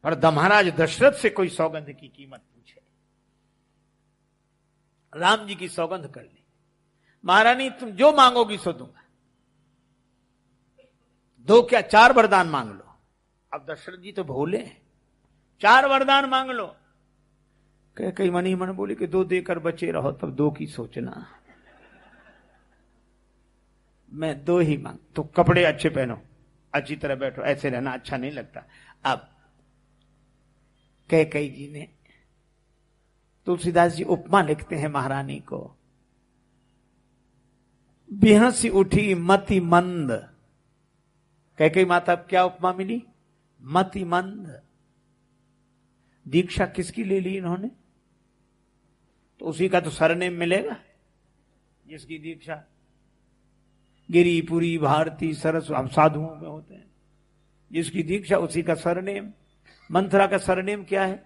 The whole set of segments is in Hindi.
पर महाराज दशरथ से कोई सौगंध की कीमत पूछे, राम जी की सौगंध कर ली, महारानी तुम जो मांगोगी सो दूंगा, 2 क्या 4 वरदान मांग लो। अब दशरथ जी तो भोले हैं, 4 वरदान मांग लो। कई मनी मन बोली कि 2 देकर बचे रहो, तब 2 की सोचना, मैं 2 ही मांग। तो कपड़े अच्छे पहनो, अच्छी तरह बैठो, ऐसे रहना अच्छा नहीं लगता। अब कई जी ने, तुलसीदास जी उपमा लिखते हैं महारानी को, बिहसी उठी मति मंद। कई माता क्या उपमा मिली? मति मंद। दीक्षा किसकी ले ली इन्होंने? तो उसी का तो सरनेम मिलेगा जिसकी दीक्षा गिरी पुरी भारती सरस, हम साधुओं में होते हैं, जिसकी दीक्षा उसी का सरनेम। मंथरा का सरनेम क्या है?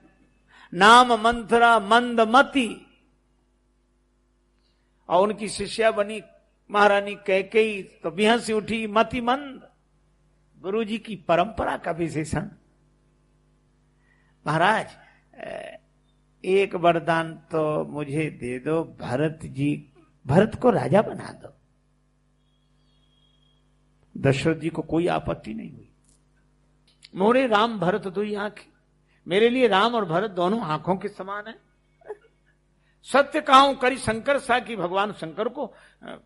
नाम मंथरा मंदमती। और उनकी शिष्या बनी महारानी कैकेयी, तो बिहसी उठी मति मंद। गुरु जी की परंपरा का विशेषण। महाराज एक वरदान तो मुझे दे दो, भरत को राजा बना दो। दशरथ जी को कोई आपत्ति नहीं हुई। मोरे राम भरत दो ही आंखें, मेरे लिए राम और भरत दोनों आंखों के समान है। सत्य कहूं करी शंकर सा, कि भगवान शंकर को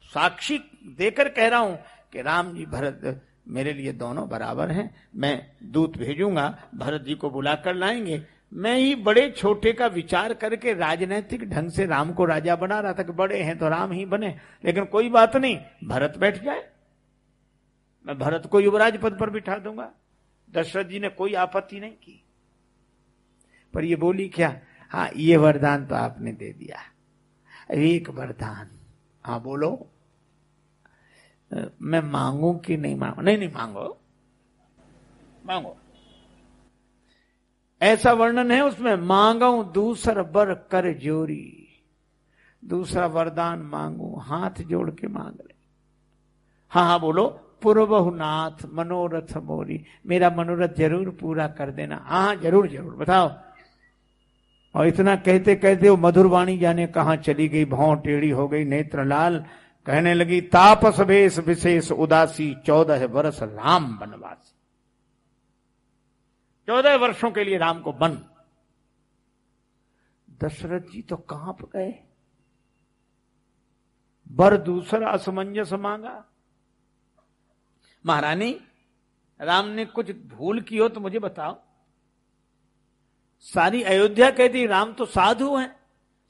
साक्षी देकर कह रहा हूं कि राम जी भरत मेरे लिए दोनों बराबर हैं। मैं दूत भेजूंगा, भरत जी को बुलाकर लाएंगे। मैं ही बड़े छोटे का विचार करके राजनैतिक ढंग से राम को राजा बना रहा था कि बड़े हैं तो राम ही बने, लेकिन कोई बात नहीं, भरत बैठ जाए, मैं भरत को युवराज पद पर बिठा दूंगा। दशरथ जी ने कोई आपत्ति नहीं की। पर ये बोली क्या? हाँ, ये वरदान तो आपने दे दिया, एक वरदान। हाँ बोलो, मैं मांगू कि नहीं मांगू? नहीं मांगो, मांगो। ऐसा वर्णन है उसमें, मांगू दूसर बर कर जोरी। दूसरा वरदान मांगू, हाथ जोड़ के मांग ले। हाँ बोलो, पूर्वहुनाथ मनोरथ मोरी, मेरा मनोरथ जरूर पूरा कर देना। हाँ जरूर बताओ। और इतना कहते कहते वो मधुर वाणी जाने कहां चली गई, भौं टेढ़ी हो गई, नेत्र लाल, कहने लगी तापस वेश विशेष उदासी, 14 वर्ष राम बनवासी। 14 वर्षों के लिए राम को बन। दशरथ जी तो कांप गए। बर दूसरा असमंजस मांगा। महारानी, राम ने कुछ भूल की हो तो मुझे बताओ। सारी अयोध्या कहती राम तो साधु हैं,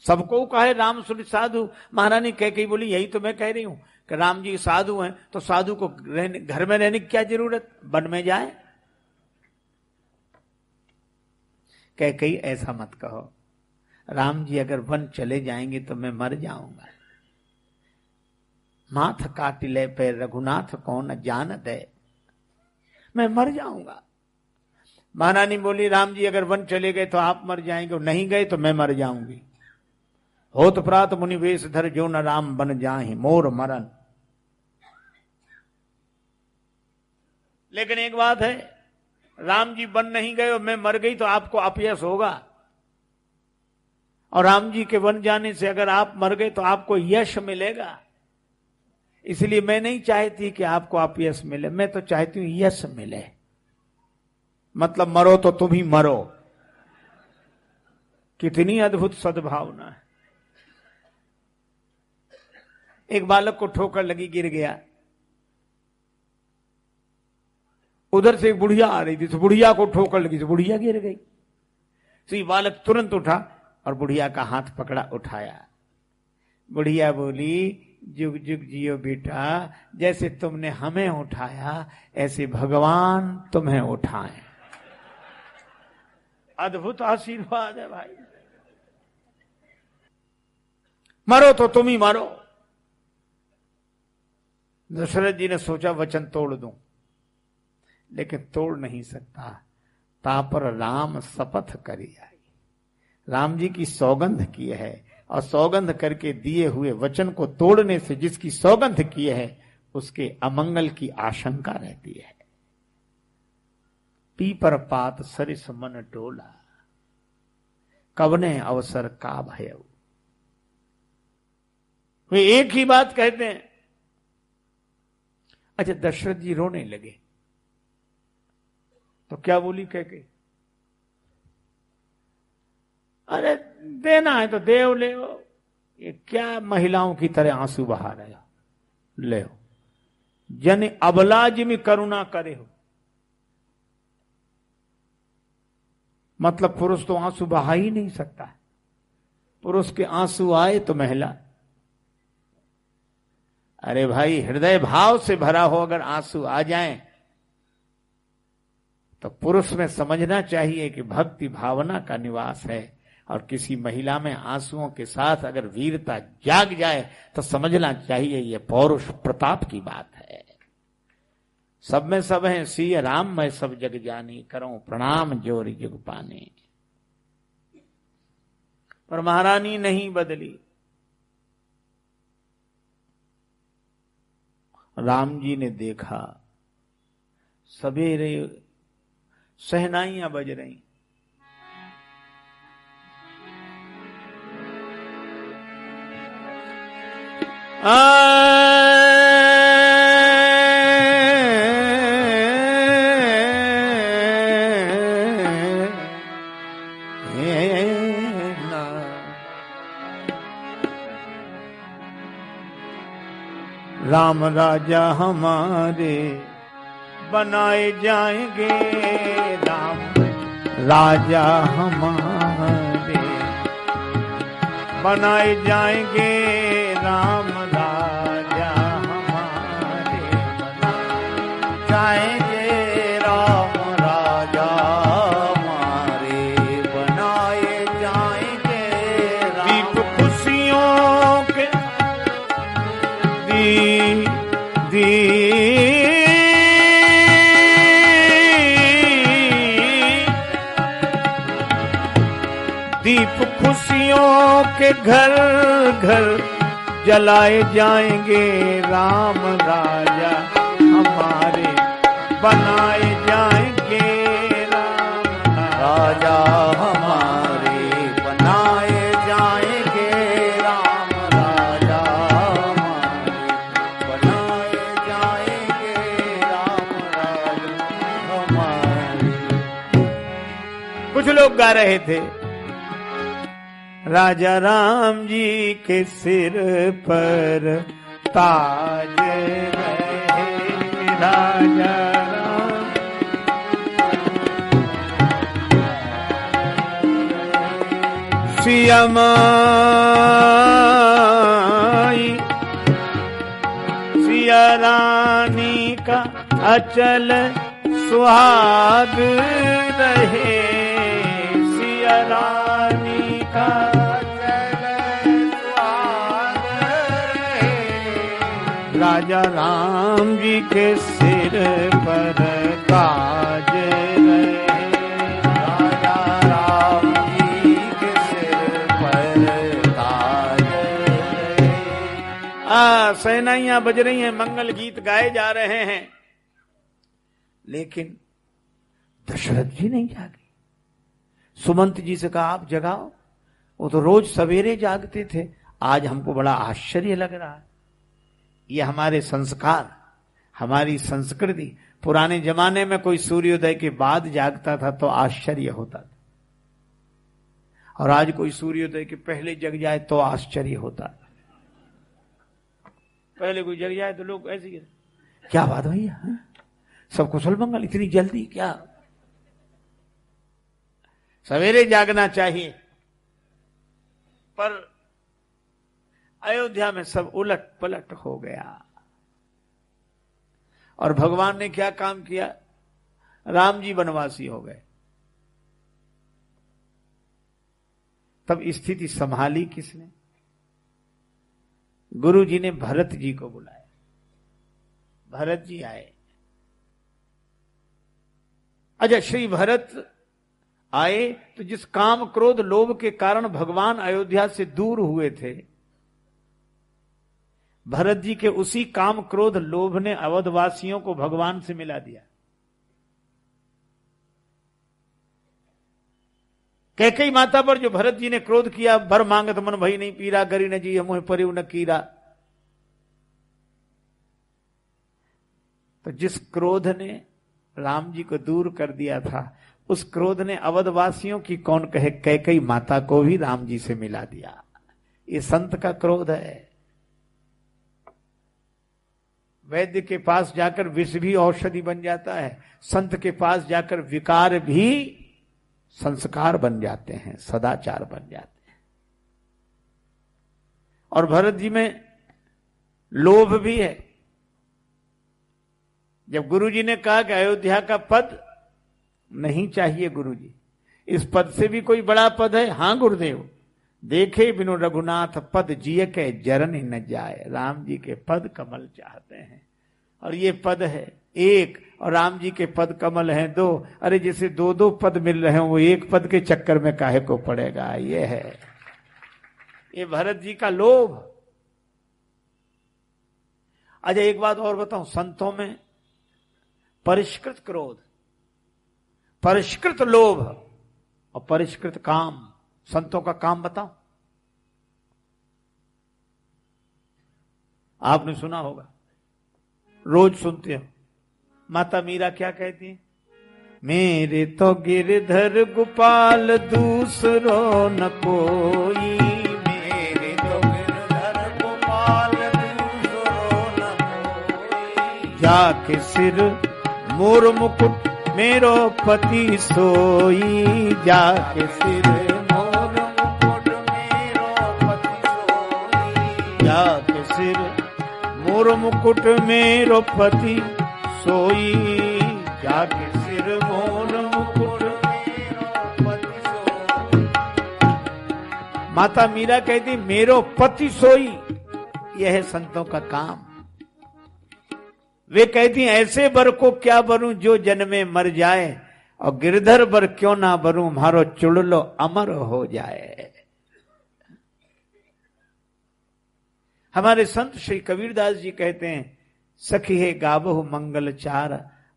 सबको कहे राम सुन साधु। महारानी कह बोली यही तो मैं कह रही हूं कि राम जी साधु हैं, तो साधु को घर में रहने की क्या जरूरत, वन में जाए। कह ऐसा मत कहो, राम जी अगर वन चले जाएंगे तो मैं मर जाऊंगा। माथ काट ले पे रघुनाथ कौन जान दे, मैं मर जाऊंगा। महारानी बोली राम जी अगर वन चले गए तो आप मर जाएंगे, नहीं गए तो मैं मर जाऊंगी। होत प्रात मुनि वेश धर, जो न राम बन जाहि मोर मरण। लेकिन एक बात है, राम जी वन नहीं गए और मैं मर गई तो आपको अपयश होगा, और राम जी के वन जाने से अगर आप मर गए तो आपको यश मिलेगा। इसलिए मैं नहीं चाहती कि आपको अपयश मिले, मैं तो चाहती हूं यश मिले। मतलब मरो तो तुम ही मरो। कितनी अद्भुत सद्भावना है। एक बालक को ठोकर लगी, गिर गया। उधर से एक बुढ़िया आ रही थी, तो बुढ़िया को ठोकर लगी तो बुढ़िया गिर गई। तो ये बालक तुरंत उठा और बुढ़िया का हाथ पकड़ा, उठाया। बुढ़िया बोली जुग जुग जियो बेटा, जैसे तुमने हमें उठाया ऐसे भगवान तुम्हें उठाए। अद्भुत आशीर्वाद है भाई। मरो तो तुम ही मरो। दशरथ जी ने सोचा वचन तोड़ दूं, लेकिन तोड़ नहीं सकता। तापर राम शपथ करी आई। राम जी की सौगंध की है, और सौगंध करके दिए हुए वचन को तोड़ने से जिसकी सौगंध की है उसके अमंगल की आशंका रहती है। पीपर पात सरिस मन डोला, कवने अवसर का भय। वे एक ही बात कहते हैं। अच्छा, दशरथ जी रोने लगे तो क्या बोली कह के, अरे देना है तो देव ले, ये क्या महिलाओं की तरह आंसू बहा रहे हो, ले हो, जन अबलाज में करुणा करे हो। मतलब पुरुष तो आंसू बहा ही नहीं सकता है, पुरुष के आंसू आए तो महिला। अरे भाई, हृदय भाव से भरा हो अगर आंसू आ जाएं तो पुरुष में समझना चाहिए कि भक्ति भावना का निवास है, और किसी महिला में आंसुओं के साथ अगर वीरता जाग जाए तो समझना चाहिए ये पौरुष प्रताप की बात है। सब में सब है सिय राम, मैं सब जग जानी, करूं प्रणाम जोर जुग पाने। पर महारानी नहीं बदली। राम जी ने देखा सवेरे सहनाइयां बज रही, राम राजा हमारे बनाए जाएंगे, राम राजा हमारे बनाए जाएंगे, राम राजा हमारे बनाए जाएंगे, राम राजा हमारे बनाए जाएंगे। दीप खुशियों के दीप खुशियों के घर घर जलाए जाएंगे, राम राजा हमारे बनाए जाएंगे, राम राजा हमारे बनाए जाएंगे, राम राजा हमारे बनाए जाएंगे, राम राजा हमारे। कुछ लोग गा रहे थे, राजा राम जी के सिर पर ताज रहे, राजा राम सिया माई सिया रानी का अचल सुहाग रहे, सिया रानी का राजा राम जी के सिर पर ताज रहे, राजा राम जी के सिर पर ताज रहे। सहनाइयां बज रही हैं, मंगल गीत गाए जा रहे हैं, लेकिन दशरथ जी नहीं जागे। सुमंत जी से कहा आप जगाओ, वो तो रोज सवेरे जागते थे, आज हमको बड़ा आश्चर्य लग रहा है। ये हमारे संस्कार, हमारी संस्कृति। पुराने जमाने में कोई सूर्योदय के बाद जागता था तो आश्चर्य होता था, और आज कोई सूर्योदय के पहले जग जाए तो आश्चर्य होता है। पहले कोई जग जाए तो लोग ऐसे क्या बात भैया, सब कुशल मंगल, इतनी जल्दी क्या? सवेरे जागना चाहिए। पर अयोध्या में सब उलट पलट हो गया, और भगवान ने क्या काम किया? राम जी वनवासी हो गए। तब स्थिति संभाली किसने? गुरु जी ने भरत जी को बुलाया। भरत जी आए। अच्छा, श्री भरत आए तो जिस काम क्रोध लोभ के कारण भगवान अयोध्या से दूर हुए थे, भरत जी के उसी काम क्रोध लोभ ने अवधवासियों को भगवान से मिला दिया। कैकेयी माता पर जो भरत जी ने क्रोध किया, बर मांगत मन भई नहीं पीरा, गरी न जी मुँह परिव न कीरा। तो जिस क्रोध ने राम जी को दूर कर दिया था, उस क्रोध ने अवधवासियों की कौन कहे, कैकेयी माता को भी राम जी से मिला दिया। ये संत का क्रोध है। वैद्य के पास जाकर विष भी औषधि बन जाता है, संत के पास जाकर विकार भी संस्कार बन जाते हैं, सदाचार बन जाते हैं। और भरत जी में लोभ भी है। जब गुरुजी ने कहा कि अयोध्या का पद नहीं चाहिए गुरुजी, इस पद से भी कोई बड़ा पद है। हाँ गुरुदेव, देखे बिनु रघुनाथ पद जिय के जरन न जाए। राम जी के पद कमल चाहते हैं, और ये पद है एक, और राम जी के पद कमल हैं दो। अरे जिसे दो दो पद मिल रहे हो, वो एक पद के चक्कर में काहे को पड़ेगा। ये है ये भरत जी का लोभ। अच्छा एक बात और बताऊं, संतों में परिष्कृत क्रोध, परिष्कृत लोभ और परिष्कृत काम। संतों का काम बताओ। आपने सुना होगा, रोज सुनते हो, माता मीरा क्या कहती है, मेरे तो गिरधर गोपाल दूसरो न कोई, मेरे तो गिरधर गोपाल दूसरो न कोई, जाके सिर मोर मुकुट मेरो पति सोई, जाके सिर मोर मुकुट मेरो पति सोई, जाके सिर मोर मुकुट मेरो पति सोई, जाके सिर मोर मुकुट मेरो पति सोई। माता मीरा कहती मेरो पति सोई। यह है संतों का काम। वे कहती ऐसे बर को क्या बरूं जो जन्मे मर जाए, और गिरधर बर क्यों ना बरूं मारो चुड़लो अमर हो जाए। हमारे संत श्री कबीरदास जी कहते हैं, सखी है गावहु मंगल चार,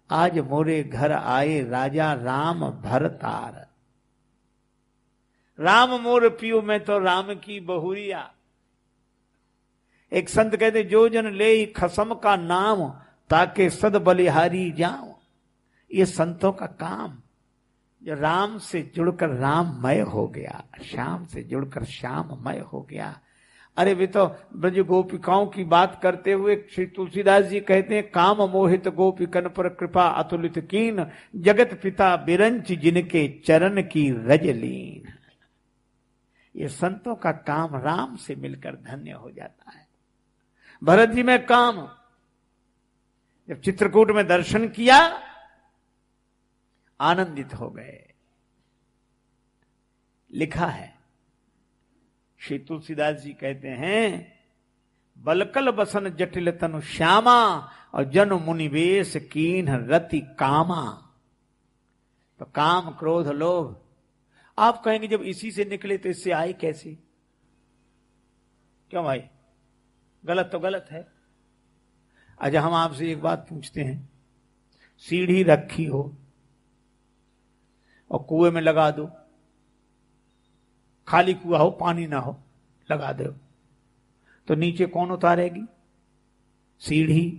आज मोरे घर आए राजा राम भरतार। राम मोर पियो में तो राम की बहुरिया। एक संत कहते जो जन ले खसम का नाम, ताके सद बलिहारी जाऊं। ये संतों का काम। जो राम से जुड़कर राममय हो गया, श्याम से जुड़कर श्याममय हो गया। अरे वे तो ब्रज गोपिकाओं की बात करते हुए श्री तुलसीदास जी कहते हैं, काम मोहित गोपिकन पर कृपा अतुलित कीन, जगत पिता बिरंच जिनके चरण की रजलीन। ये संतों का काम राम से मिलकर धन्य हो जाता है। भरत जी में काम, जब चित्रकूट में दर्शन किया आनंदित हो गए। लिखा है, श्री तुलसीदास जी कहते हैं, बलकल बसन जटिल तनु श्यामा, और जन मुनिवेश कीन रति कामा। तो काम क्रोध लोभ। आप कहेंगे जब इसी से निकले तो इससे आए कैसे? क्यों भाई, गलत तो गलत है। अच्छा हम आपसे एक बात पूछते हैं, सीढ़ी रखी हो और कुएं में लगा दो, खाली कुआं हो पानी ना हो, लगा दो, तो नीचे कौन उतारेगी? सीढ़ी।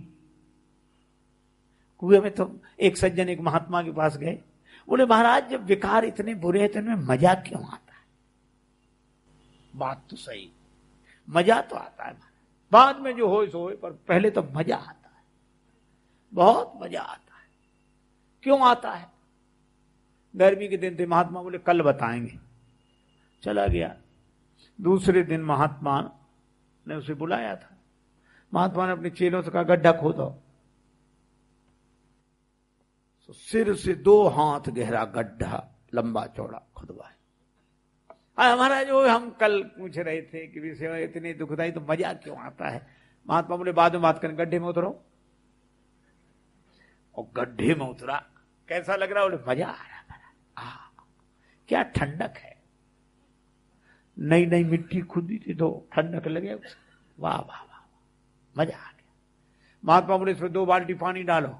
कुएं में तो एक सज्जन एक महात्मा के पास गए, बोले महाराज जब विकार इतने बुरे हैं तो इनमें मजा क्यों आता है? बात तो सही, मजा तो आता है, बाद में जो हो सो हो, पर पहले तो मजा आता है, बहुत मजा आता है। क्यों आता है? गर्मी के दिन थे, महात्मा बोले कल बताएंगे। चला गया। दूसरे दिन महात्मा ने उसे बुलाया था। महात्मा ने अपने चेलों से कहा गड्ढा खोदो। तो सिर से 2 हाथ गहरा गड्ढा लंबा चौड़ा खुदवाए। हमारा जो हम कल पूछ रहे थे कि विषय इतनी दुखदाई तो मजा क्यों आता है? महात्मा बोले बाद में बात करें, गड्ढे में उतरो। और गड्ढे में उतरा, कैसा लग रहा? बोले मजा आ रहा। क्या ठंडक है, नई नई मिट्टी खुदी थी तो ठंडक लगे। वाह वाह वाह, मजा आ गया। महात्मा बोले इसमें 2 बाल्टी पानी डालो।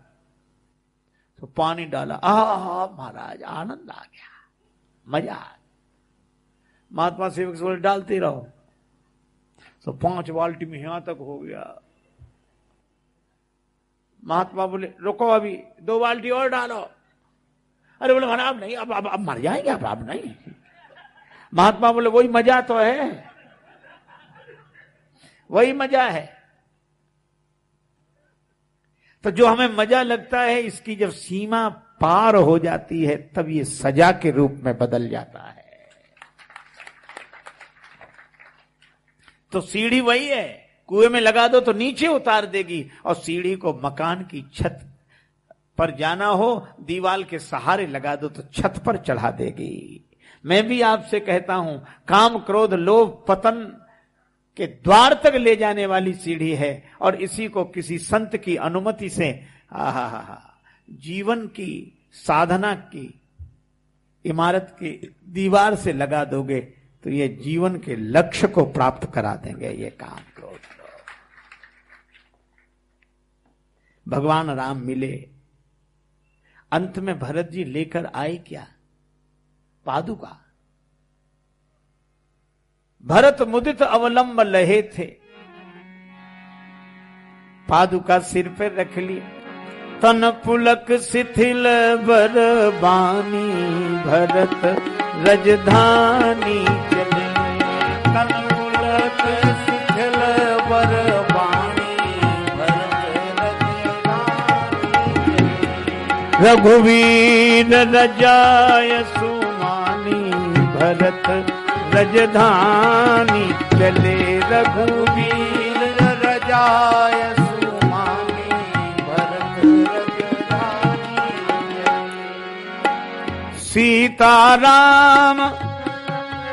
तो पानी डाला, महाराज आनंद आ गया, मजा आ गया। महात्मा सेवक से बोले डालते रहो। तो 5 बाल्टी में यहां तक हो गया। महात्मा बोले रुको अभी 2 बाल्टी और डालो। अरे बोले महाराज नहीं, अब मर जाएंगे, अब नहीं। महात्मा बोले वही मजा तो है, वही मजा है। तो जो हमें मजा लगता है, इसकी जब सीमा पार हो जाती है तब ये सजा के रूप में बदल जाता है। तो सीढ़ी वही है, कुएं में लगा दो तो नीचे उतार देगी, और सीढ़ी को मकान की छत पर जाना हो, दीवार के सहारे लगा दो तो छत पर चढ़ा देगी। मैं भी आपसे कहता हूं, काम क्रोध लोभ पतन के द्वार तक ले जाने वाली सीढ़ी है, और इसी को किसी संत की अनुमति से जीवन की साधना की इमारत की दीवार से लगा दोगे तो ये जीवन के लक्ष्य को प्राप्त करा देंगे। ये काम क्रोध लोभ। भगवान राम मिले, अंत में भरत जी लेकर आए क्या? पादुका। भरत मुदित अवलंब लहे थे, पादुका सिर पर रख ली। तन पुलक शिथिल बरबानी, भरत रजधानी चले। तन पुलक शिथिल बरबानी, भरत रजधानी चले। रघुवीर रजाय सुमानी, भरत रजधानी चले। रघुवीर रजाय सुमानी, भरत रजधानी चले। सीताराम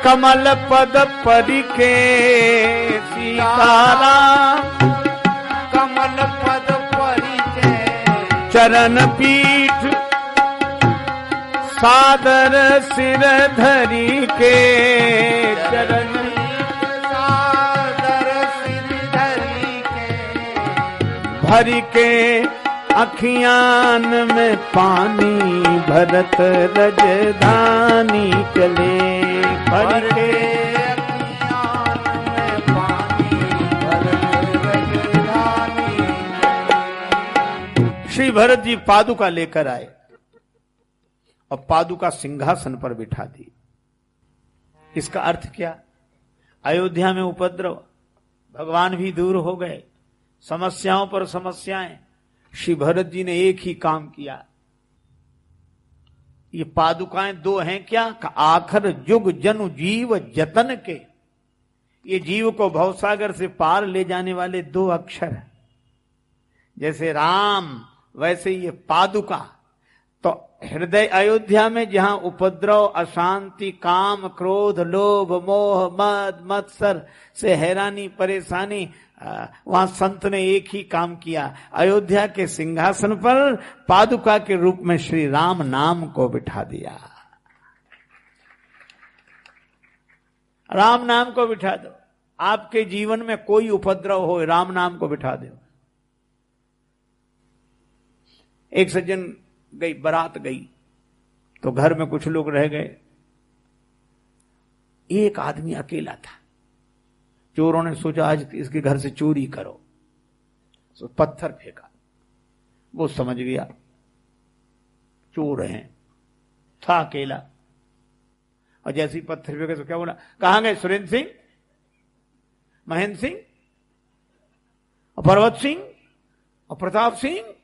कमल पद परिके, सीताराम कमल पद परिके। चरण पीठ सादर सिर धरी के, चरण सादर सिर धरी के। भरी के अखियान में पानी, भरत रजधानी चले। भरी के अखियान में पानी, भरत रजधानी। श्री भरत जी पादुका लेकर आए और पादुका सिंहासन पर बिठा दी। इसका अर्थ क्या? अयोध्या में उपद्रव, भगवान भी दूर हो गए, समस्याओं पर समस्याएं। श्री भरत जी ने एक ही काम किया। ये पादुकाएं 2 हैं क्या? आखर जुग जनु जीव जतन के। ये जीव को भवसागर से पार ले जाने वाले 2 अक्षर हैं। जैसे राम वैसे ये पादुका। तो हृदय अयोध्या में जहां उपद्रव अशांति काम क्रोध लोभ मोह मद मत्सर से हैरानी परेशानी, वहां संत ने एक ही काम किया। अयोध्या के सिंहासन पर पादुका के रूप में श्री राम नाम को बिठा दिया। राम नाम को बिठा दो। आपके जीवन में कोई उपद्रव हो, राम नाम को बिठा दो। एक सज्जन गई, बारात गई, तो घर में कुछ लोग रह गए। एक आदमी अकेला था। चोरों ने सोचा आज इसके घर से चोरी करो, तो पत्थर फेंका। वो समझ गया चोर हैं, था अकेला। और जैसे ही पत्थर फेंके तो क्या बोला? कहां गए सुरेंद्र सिंह, महेंद्र सिंह और पर्वत सिंह और प्रताप सिंह?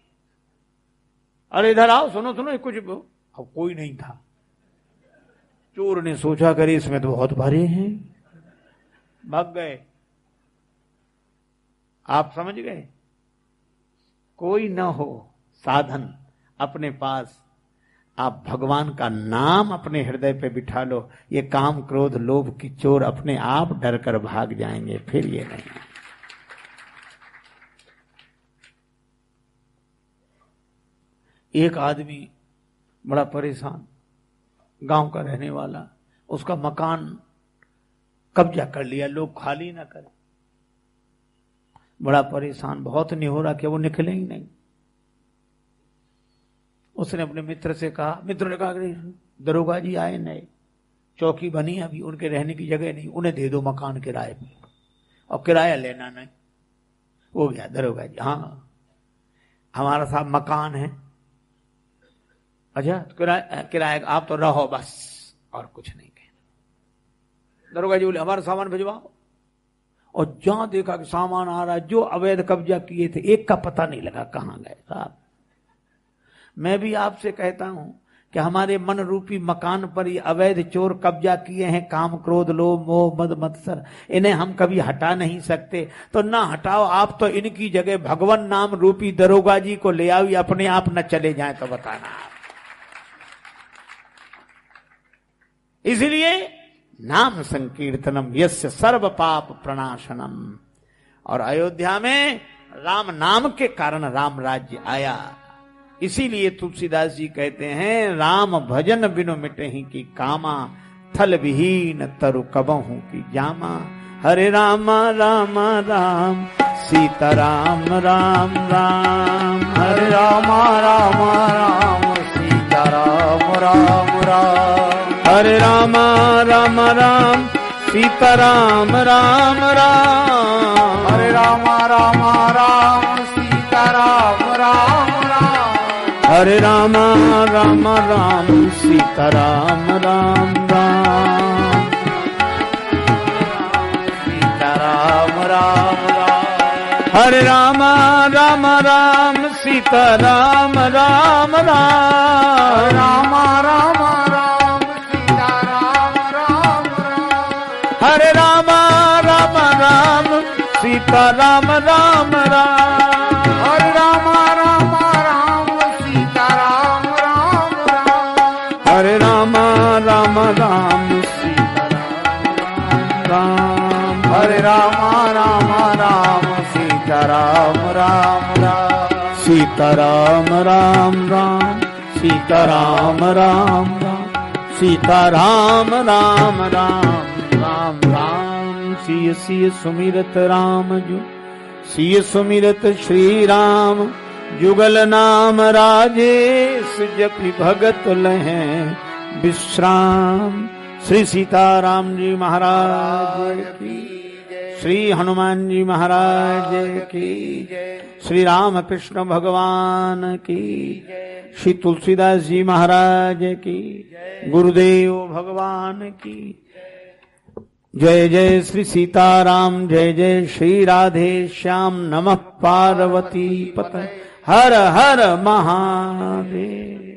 अरे इधर आओ, सुनो सुनो कुछ। अब कोई नहीं था। चोर ने सोचा करे इसमें तो बहुत भारी हैं, भाग गए। आप समझ गए? कोई न हो साधन अपने पास, आप भगवान का नाम अपने हृदय पे बिठा लो। ये काम क्रोध लोभ की चोर अपने आप डर कर भाग जाएंगे, फिर ये नहीं। एक आदमी बड़ा परेशान, गांव का रहने वाला, उसका मकान कब्जा कर लिया, लोग खाली ना करें। बड़ा परेशान, बहुत निहोरा कि वो निकले ही नहीं। उसने अपने मित्र से कहा, मित्र ने कहा दरोगा जी आए नहीं, चौकी बनी, अभी उनके रहने की जगह नहीं, उन्हें दे दो मकान किराए पे, और किराया लेना नहीं। वो गया दरोगा जी, हाँ हमारा साहब मकान है। अच्छा तो किराया आप तो रहो बस, और कुछ नहीं कहना। दरोगा जी बोले हमारा सामान भिजवाओ। और जहां देखा कि सामान आ रहा है, जो अवैध कब्जा किए थे एक का पता नहीं लगा कहां गए साहब। मैं भी आपसे कहता हूं कि हमारे मन रूपी मकान पर ये अवैध चोर कब्जा किए हैं, काम क्रोध लोभ मोह मद मत्सर, इन्हें हम कभी हटा नहीं सकते। तो ना हटाओ आप, तो इनकी जगह भगवान नाम रूपी दरोगा जी को ले आओ, अपने आप न चले जाए तो बताना। इसलिए नाम संकीर्तनम यस्य सर्व पाप प्रणाशनम। और अयोध्या में राम नाम के कारण राम राज्य आया। इसीलिए तुलसीदास जी कहते हैं राम भजन बिनु मिटहि की कामा, थल विहीन तरु कबहू की जामा। हरे राम राम राम सीता राम राम राम, हरे राम राम राम सीता राम राम राम, हरे राम राम राम सीता राम राम राम, हरे राम राम राम सीता राम राम राम, हरे राम राम राम सीता राम राम राम, सीता राम राम राम, हरे राम राम राम सीता राम राम राम, राम राम राम सीता राम राम राम, हरे राम राम राम सीता राम राम राम, हरे राम राम राम सीता राम राम राम, हरे राम राम राम सीता राम राम, हरे राम राम राम सीता राम राम राम, सीता राम राम राम सीता राम राम राम, सीता राम राम राम राम राम। सिय सिय सुमिरत राम जो, सिय सुमिरत श्री राम, जुगल नाम राजेश जपि भगत लहें विश्राम। श्री सीताराम जी महाराज की, श्री हनुमान जी महाराज की, श्री राम कृष्ण भगवान की, श्री तुलसीदास जी महाराज की, गुरुदेव भगवान की जय। जय श्री सीताराम, जय जय श्री राधे श्याम, नमः पार्वती पतये, हर हर महादेव।